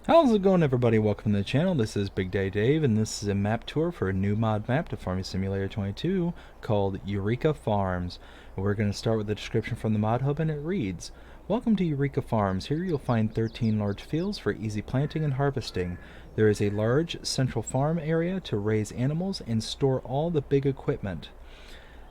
How's it going, everybody? Welcome to the channel. This is Big Day Dave, and this is a map tour for a new mod map to Farming Simulator 22 called Eureka Farms. We're going to start with the description from the mod hub, and it reads, "Welcome to Eureka Farms. Here you'll find 13 large fields for easy planting and harvesting. There is a large central farm area to raise animals and store all the big equipment.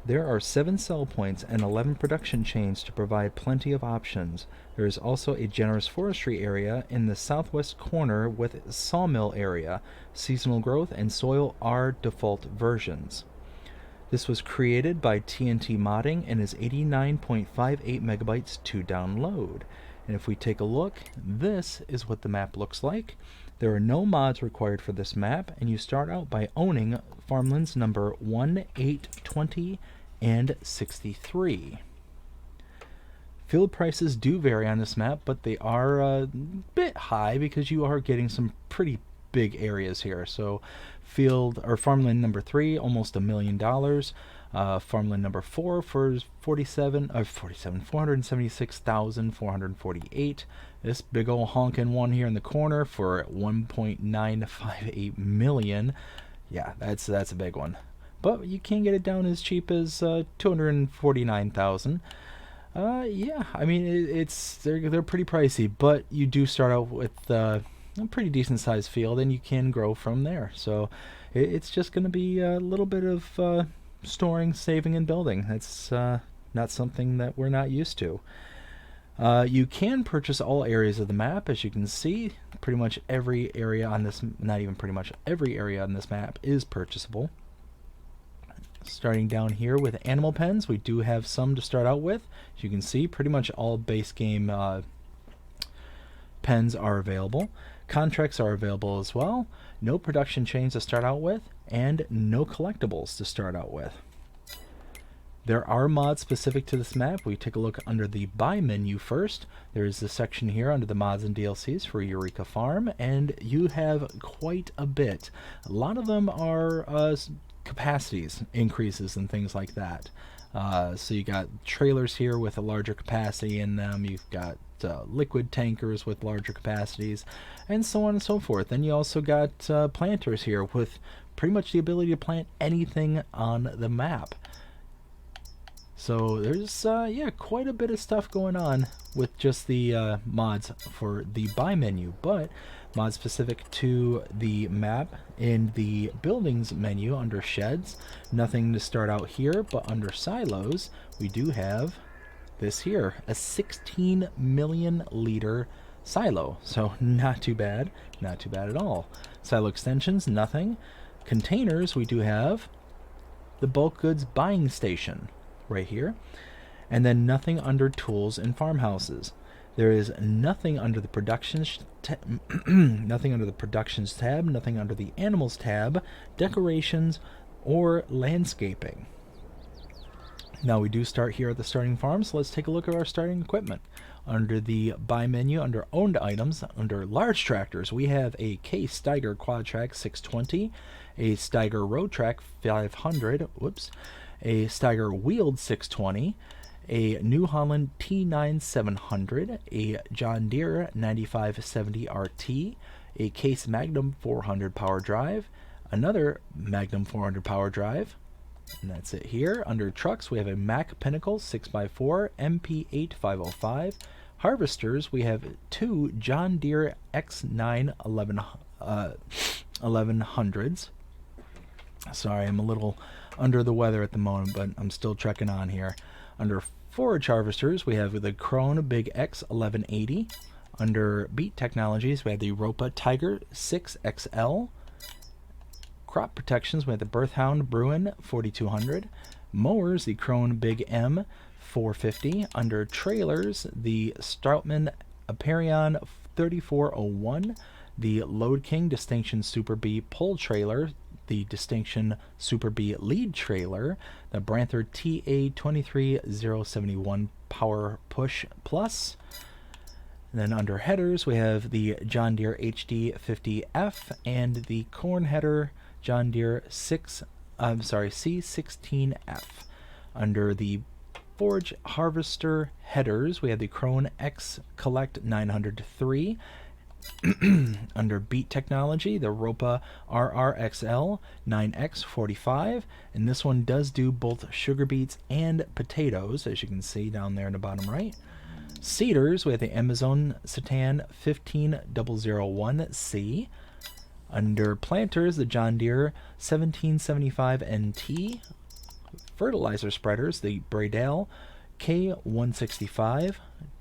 There are 7 sell points and 11 production chains to provide plenty of options. There is also a generous forestry area in the southwest corner with sawmill area. Seasonal growth and soil are default versions." This was created by TNT Modding and is 89.58 megabytes to download. And if we take a look, this is what the map looks like. There are no mods required for this map, and you start out by owning farmlands number 1, 8, 20, and 63. Field prices do vary on this map, but they are a bit high because you are getting some pretty big areas here. So field or farmland number 3, almost $1 million. Farmland number 4 for 476,448. This big old honking one here in the corner for 1.958 million. Yeah, that's a big one. But you can get it down as cheap as 249,000. Yeah, I mean they're pretty pricey, but you do start out with a pretty decent sized field, and you can grow from there. So it's just going to be a little bit of storing, saving, and building. That's not something that we're not used to. You can purchase all areas of the map. As you can see, pretty much every area on this, not even pretty much every area on this map is purchasable. Starting down here with animal pens, we do have some to start out with. As you can see, pretty much all base game pens are available. Contracts are available as well. No production chains to start out with, and no collectibles to start out with. There are mods specific to this map. We take a look under the buy menu first. There is this section here under the mods and DLCs for Eureka Farm, and you have quite a bit. A lot of them are capacities increases and things like that. So you got trailers here with a larger capacity in them. You've got liquid tankers with larger capacities, and so on and so forth. Then you also got planters here with pretty much the ability to plant anything on the map. So there's yeah, quite a bit of stuff going on with just the mods for the buy menu, but mods specific to the map in the buildings menu under sheds, nothing to start out here, but under silos we do have this here, a 16 million liter silo. So not too bad at all. Silo extensions, nothing. Containers, we do have the bulk goods buying station right here, and then nothing under tools and farmhouses. There is nothing under the productions nothing under the productions tab, nothing under the animals tab, decorations, or landscaping. Now we do start here at the starting farm, so let's take a look at our starting equipment. Under the buy menu, under owned items, under large tractors, we have a Case Steiger Quadtrac 620, a Steiger Roadtrack 500, a Steiger Wheeled 620, a New Holland T9 700, a John Deere 9570 RT, a Case Magnum 400 power drive, another Magnum 400 power drive, and that's it here. Under trucks, we have a Mack Pinnacle 6x4 MP8 505. Harvesters, we have 2 John Deere X9 1100s. Sorry, I'm a little under the weather at the moment, but I'm still trekking on here. Under forage harvesters, we have the Krone Big X 1180. Under beet technologies, we have the Ropa Tiger 6XL. Crop protections, we have the Berthound Bruin 4200. Mowers, the Krone Big M 450. Under trailers, the Strautmann Aperion 3401. The Load King Distinction Super B pull trailer, the Distinction Super B lead trailer, the Branther TA 23071 Power Push Plus. And then under headers, we have the John Deere HD 50F and the corn header John Deere C16F. Under the forage harvester headers, we have the Krone X Collect 903 Under beet technology, the Ropa RRXL 9X45, and this one does do both sugar beets and potatoes, as you can see down there in the bottom right. Seeders, we have the Amazon Satan 15001C. Under planters, the John Deere 1775 NT. Fertilizer spreaders, the Bradale K165.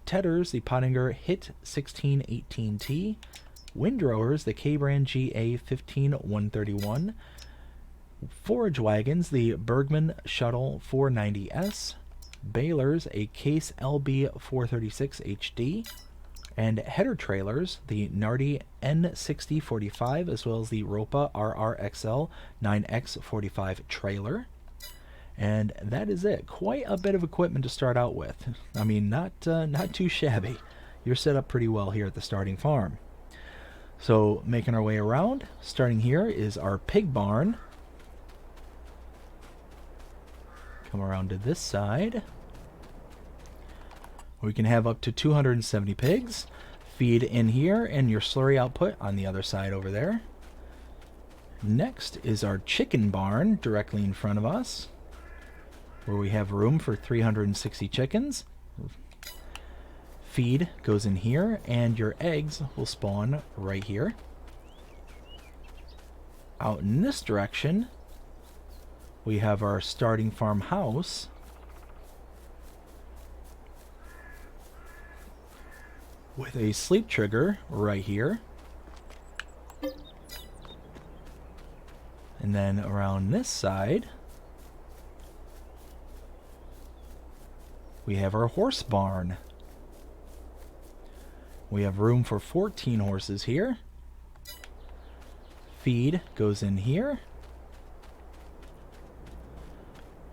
Tedders, the Pottinger Hit 1618T. Windrowers, the K-Brand GA15131. Forage wagons, the Bergman Shuttle 490S. Balers, a Case LB436 HD. And header trailers, the Nardi N6045, as well as the Ropa RRXL 9X45 trailer. And that is it. Quite a bit of equipment to start out with. I mean, not too shabby. You're set up pretty well here at the starting farm. So, making our way around, starting here is our pig barn. Come around to this side. We can have up to 270 pigs. Feed in here, and your slurry output on the other side over there. Next is our chicken barn directly in front of us, where we have room for 360 chickens. Feed goes in here, and your eggs will spawn right here. Out in this direction, we have our starting farm house. With a sleep trigger right here. And then around this side, we have our horse barn. We have room for 14 horses here. Feed goes in here.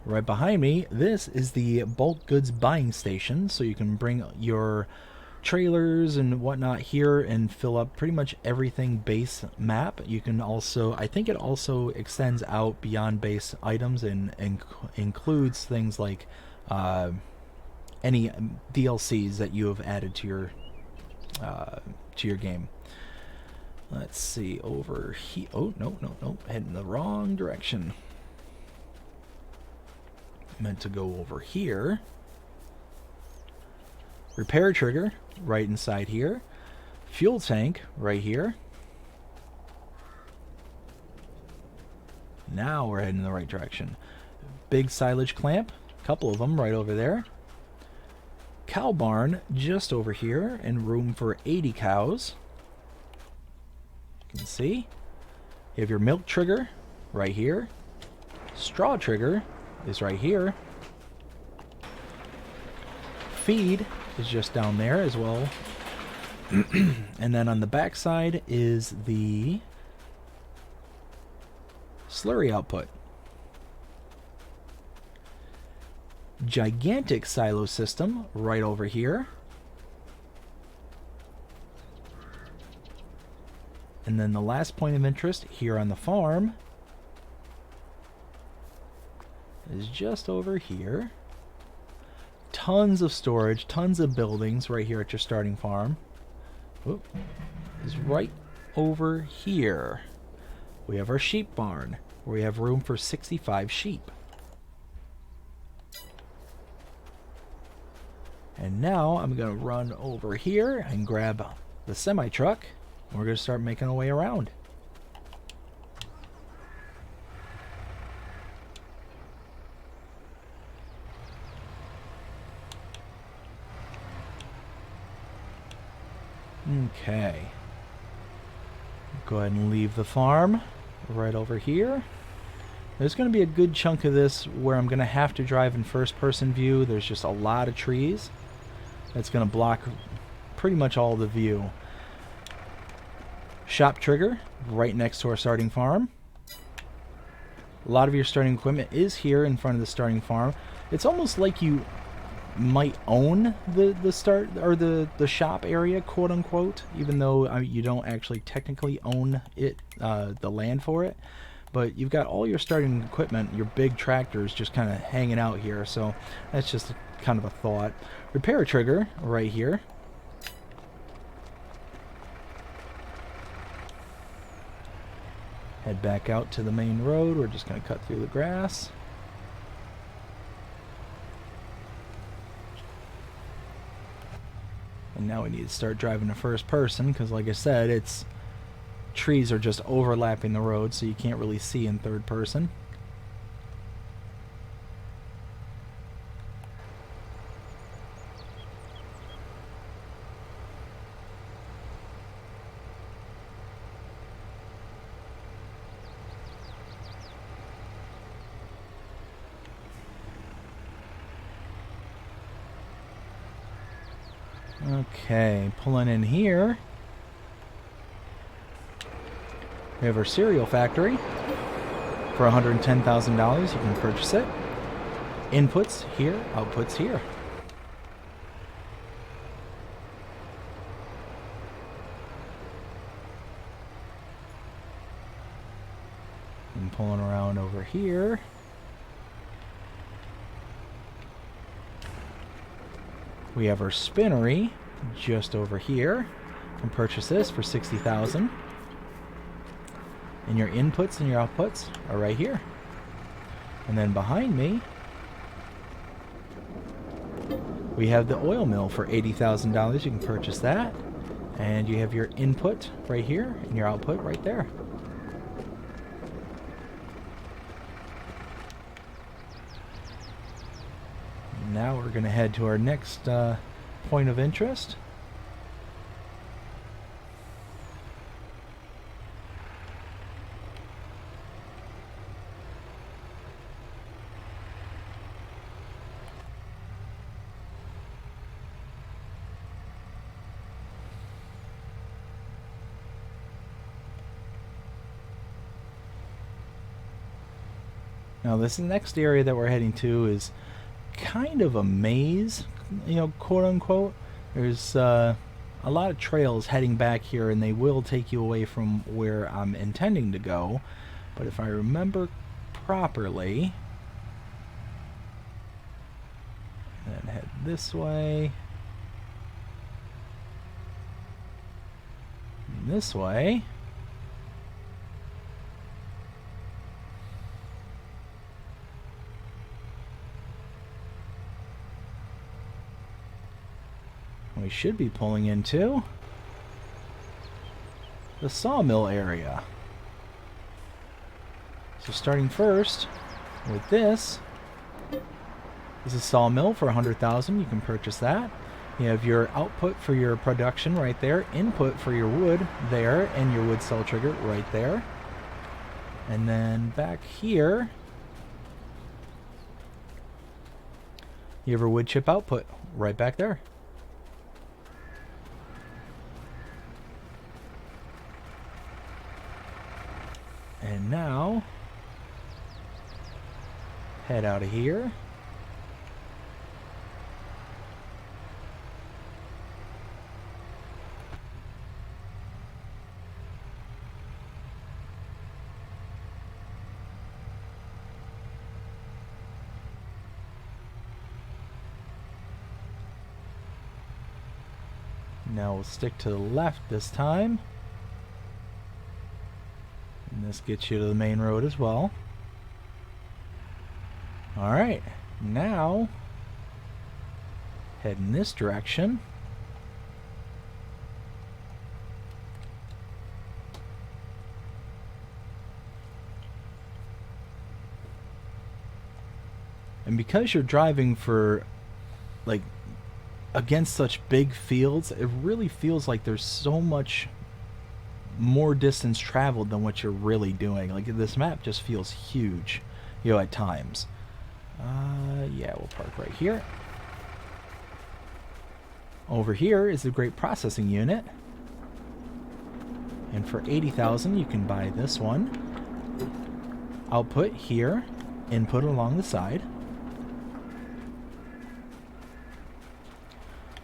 Right behind me, this is the bulk goods buying station, so you can bring your trailers and whatnot here and fill up pretty much everything base map. You can also, I think it also extends out beyond base items and includes things like any DLCs that you have added to your game. Let's see over here. Oh, no, heading the wrong direction. Meant to go over here. Repair trigger right inside here. Fuel tank right here. Now we're heading in the right direction. Big silage clamp, a couple of them right over there. Cow barn just over here, and room for 80 cows. You can see. You have your milk trigger right here. Straw trigger is right here. Feed is just down there as well. And then on the back side is the slurry output. Gigantic silo system right over here. And then the last point of interest here on the farm is just over here. Tons of storage, tons of buildings right here at your starting farm. Oop, is right over here. We have our sheep barn, where we have room for 65 sheep. And now I'm going to run over here and grab the semi-truck. We're going to start making our way around. Okay. Go ahead and leave the farm right over here. There's going to be a good chunk of this where I'm going to have to drive in first-person view. There's just a lot of trees. That's going to block pretty much all the view. Shop trigger right next to our starting farm. A lot of your starting equipment is here in front of the starting farm. It's almost like you might own the start or the shop area, quote unquote, even though you don't actually technically own it, the land for it. But you've got all your starting equipment, your big tractors, just kind of hanging out here. So that's just kind of a thought. Repair trigger right here. Head back out to the main road. We're just going to cut through the grass. And now we need to start driving to first person because, like I said, it's trees are just overlapping the road, so you can't really see in third person. Okay, pulling in here. We have our cereal factory for $110,000. You can purchase it. Inputs here, outputs here. And pulling around over here. We have our spinnery just over here. You can purchase this for $60,000. And your inputs and your outputs are right here. And then behind me, we have the oil mill for $80,000. You can purchase that. And you have your input right here and your output right there. Now we're going to head to our next point of interest. Now this next area that we're heading to is kind of a maze, you know, quote unquote. There's a lot of trails heading back here, and they will take you away from where I'm intending to go. But if I remember properly, then head this way, and this way. We should be pulling into the sawmill area. So starting first with this is a sawmill for $100,000. You can purchase that. You have your output for your production right there, input for your wood there, and your wood cell trigger right there. And then back here, you have your wood chip output right back there. And now, head out of here. Now we'll stick to the left this time. And this gets you to the main road as well. Alright, now head in this direction. And because you're driving for, like, against such big fields, it really feels like there's so much more distance traveled than what you're really doing. Like, this map just feels huge, you know, at times. Yeah, we'll park right here. Over here is the great processing unit, and for $80,000 you can buy this one. Output here, input along the side.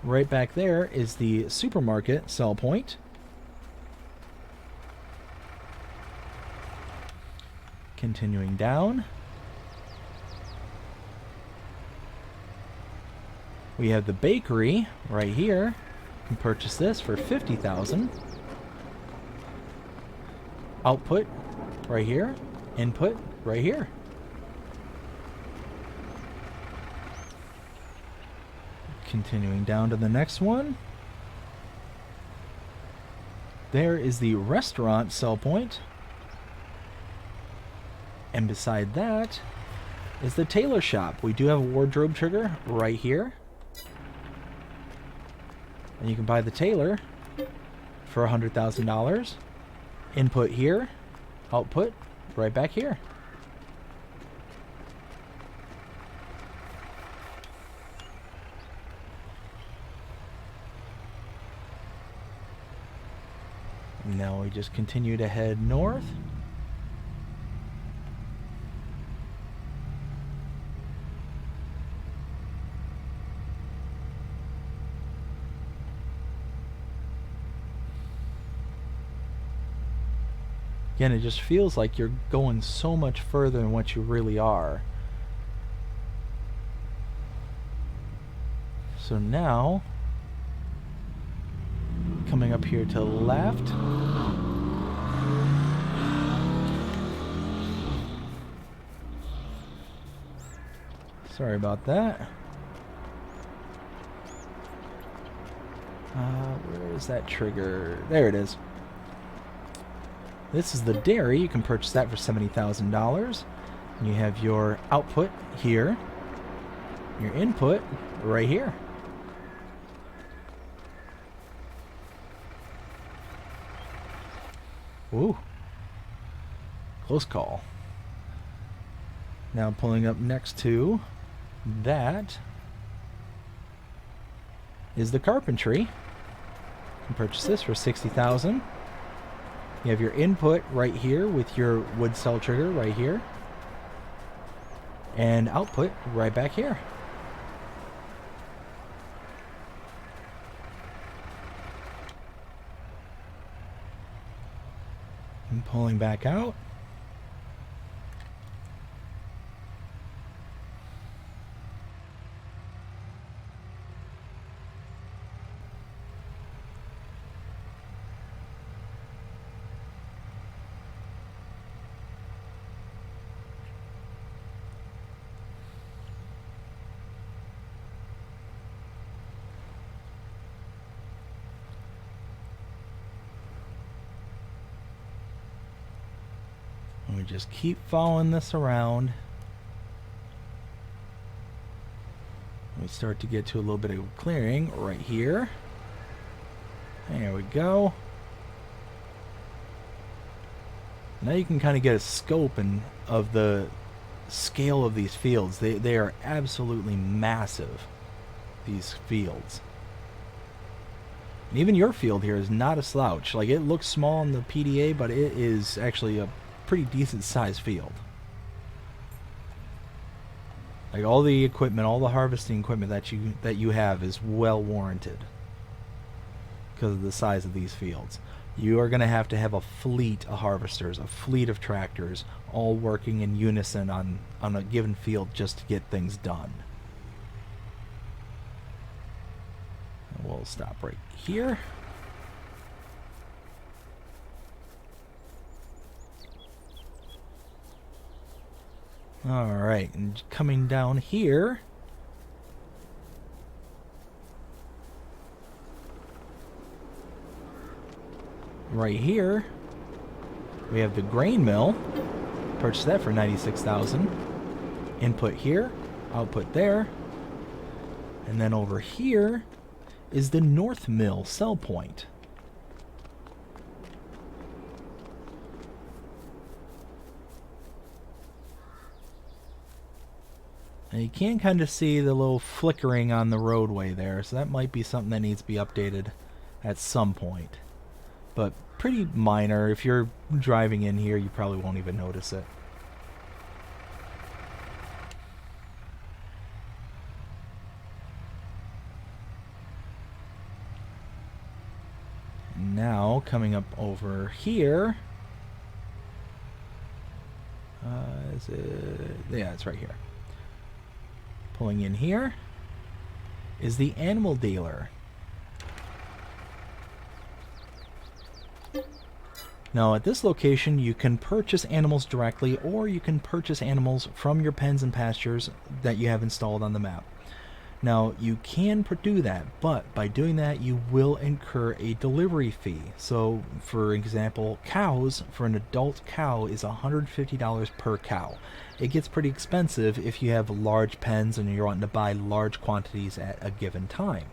Right back there is the supermarket sell point. Continuing down, we have the bakery right here. You can purchase this for $50,000. Output right here. Input right here. Continuing down to the next one. There is the restaurant sell point. And beside that is the tailor shop. We do have a wardrobe trigger right here. And you can buy the tailor for $100,000. Input here. Output right back here. Now we just continue to head north. Again, it just feels like you're going so much further than what you really are. So now, coming up here to the left. Sorry about that. Where is that trigger? There it is. This is the dairy. You can purchase that for $70,000. And you have your output here. Your input right here. Ooh. Close call. Now pulling up next to that is the carpentry. You can purchase this for $60,000. You have your input right here with your wood cell trigger right here. And output right back here. And pulling back out. And we just keep following this around. We start to get to a little bit of clearing right here. There we go. Now you can kind of get a scope of the scale of these fields. They are absolutely massive, these fields. And even your field here is not a slouch. Like, it looks small in the PDA, but it is actually a pretty decent sized field. Like, all the equipment, all the harvesting equipment that you have is well warranted because of the size of these fields. You are going to have a fleet of harvesters, a fleet of tractors, all working in unison on a given field just to get things done. And we'll stop right here. Alright, and coming down here, right here, we have the grain mill. Purchase that for $96,000. Input here, output there. And then over here is the North Mill sell point. And you can kind of see the little flickering on the roadway there, so that might be something that needs to be updated at some point. But pretty minor. If you're driving in here, you probably won't even notice it. Now, coming up over here, is it? Yeah, it's right here. Pulling in here is the animal dealer. Now at this location you can purchase animals directly, or you can purchase animals from your pens and pastures that you have installed on the map. Now you can do that, but by doing that you will incur a delivery fee. So for example, cows, for an adult cow is $150 per cow. It gets pretty expensive if you have large pens and you're wanting to buy large quantities at a given time.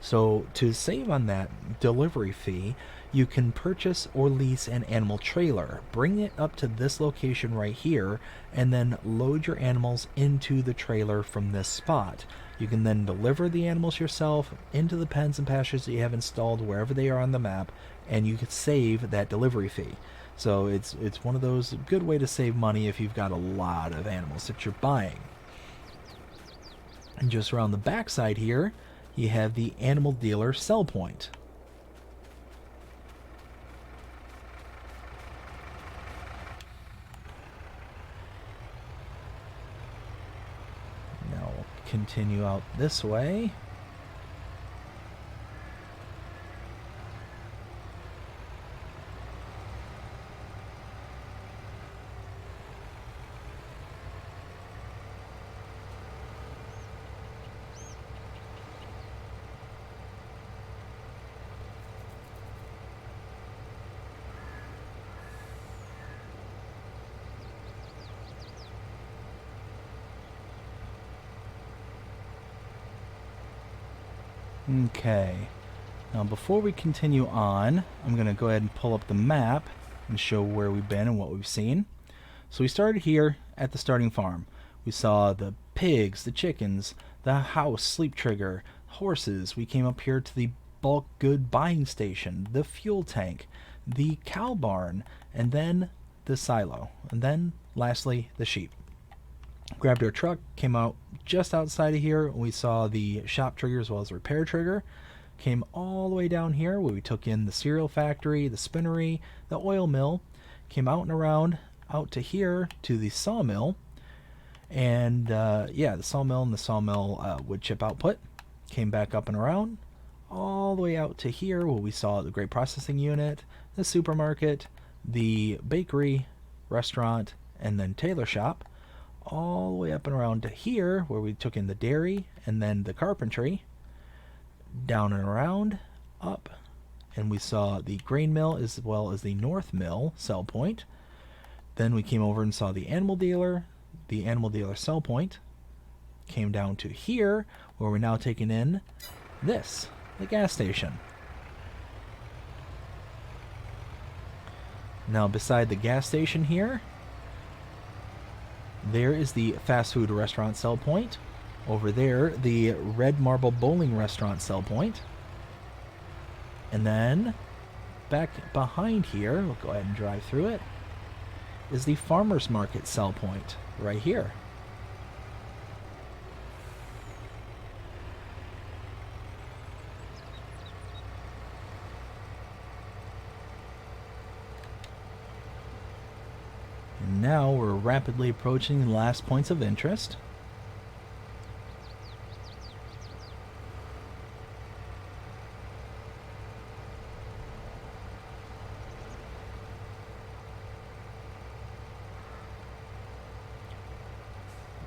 So to save on that delivery fee, you can purchase or lease an animal trailer, bring it up to this location right here, and then load your animals into the trailer from this spot. You can then deliver the animals yourself into the pens and pastures that you have installed wherever they are on the map, and you can save that delivery fee. So it's one of those good way to save money if you've got a lot of animals that you're buying. And just around the back side here, you have the animal dealer sell point. Now we'll continue out this way. Okay, now before we continue on, I'm going to go ahead and pull up the map and show where we've been and what we've seen. So we started here at the starting farm. We saw the pigs, the chickens, the house, sleep trigger, horses. We came up here to the bulk good buying station, the fuel tank, the cow barn, and then the silo, and then lastly the sheep. Grabbed our truck, came out just outside of here. We saw the shop trigger as well as the repair trigger. Came all the way down here where we took in the cereal factory, the spinnery, the oil mill. Came out and around out to here to the sawmill. And yeah, the sawmill and the sawmill wood chip output. Came back up and around all the way out to here where we saw the grape processing unit, the supermarket, the bakery, restaurant, and then tailor shop. All the way up and around to here where we took in the dairy and then the carpentry, down and around, up, and we saw the grain mill as well as the north mill sell point. Then we came over and saw the animal dealer sell point, came down to here where we're now taking in this, the gas station. Now beside the gas station here, there is the fast food restaurant sell point. Over there, the Red Marble Bowling Restaurant sell point. And then, back behind here, we'll go ahead and drive through it, is the Farmer's Market sell point, right here. And now we're rapidly approaching the last points of interest.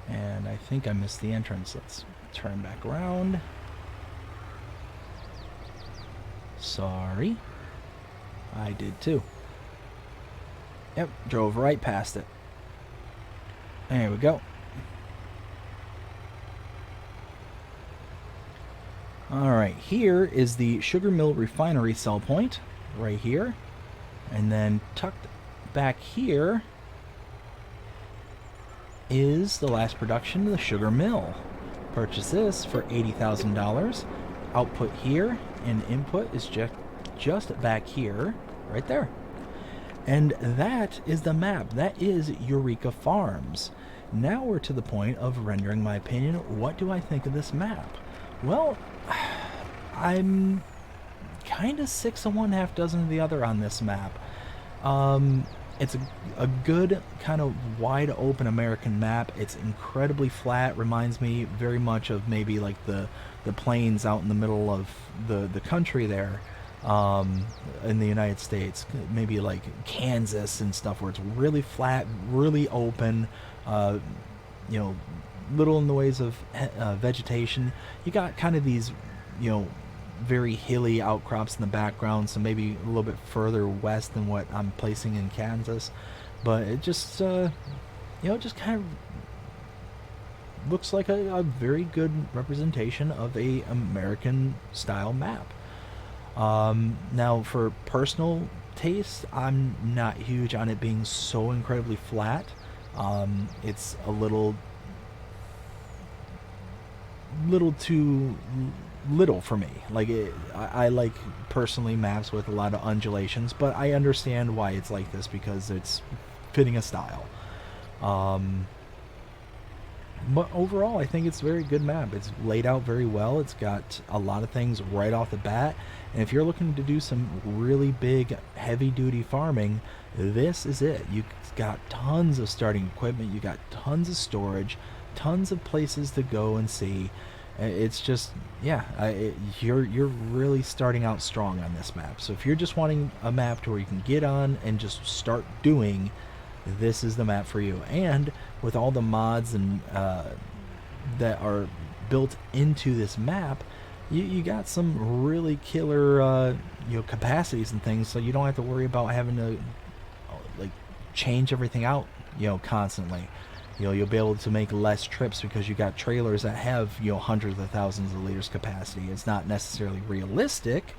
And I think I missed the entrance. Let's turn back around. Sorry. I did too. Yep, drove right past it. There we go. Alright, here is the sugar mill refinery sell point, right here. And then tucked back here is the last production of the sugar mill. Purchase this for $80,000. Output here and input is just back here, right there. And that is the map. That is Eureka Farms. Now we're to the point of rendering my opinion. What do I think of this map? Well, I'm kind of 6 of one, half dozen of the other on this map. It's a good kind of wide open American map. It's incredibly flat. Reminds me very much of maybe like the plains out in the middle of the country there. in the United States, maybe like Kansas and stuff, where it's really flat, really open, uh, you know, little in the ways of vegetation. You got kind of these, you know, very hilly outcrops in the background, so maybe a little bit further west than what I'm placing in Kansas. But it just, you know, just kind of looks like a very good representation of a American style map. Now, for personal taste, I'm not huge on it being so incredibly flat. It's a little too little for me. Like I like personally maps with a lot of undulations, but I understand why it's like this because it's fitting a style. Um, but overall, I think it's a very good map. It's laid out very well. It's got a lot of things right off the bat. And if you're looking to do some really big, heavy-duty farming, this is it. You've got tons of starting equipment. You got tons of storage, tons of places to go and see. It's just, yeah, you're really starting out strong on this map. So if you're just wanting a map to where you can get on and just start doing, this is the map for you. And with all the mods and that are built into this map, you got some really killer you know, capacities and things, so you don't have to worry about having to like change everything out, you know, constantly. You know, you'll be able to make less trips because you got trailers that have, you know, hundreds of thousands of liters capacity. It's not necessarily realistic,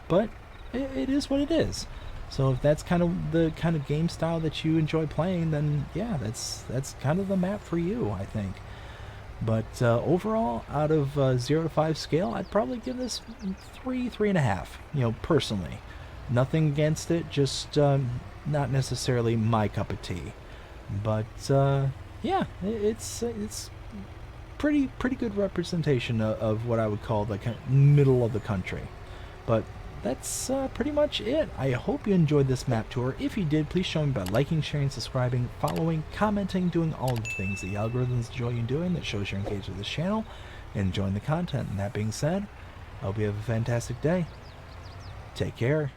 but it is what it is. So if that's kind of the kind of game style that you enjoy playing, then yeah, that's kind of the map for you, I think. But overall, out of 0 to 5 scale, I'd probably give this 3.5. You know, personally, nothing against it, just not necessarily my cup of tea. But yeah, it's pretty good representation of what I would call the kind of middle of the country. But that's pretty much it. I hope you enjoyed this map tour. If you did, please show me by liking, sharing, subscribing, following, commenting, doing all the things the algorithms enjoy you doing that shows you're engaged with this channel and enjoying the content. And that being said, I hope you have a fantastic day. Take care.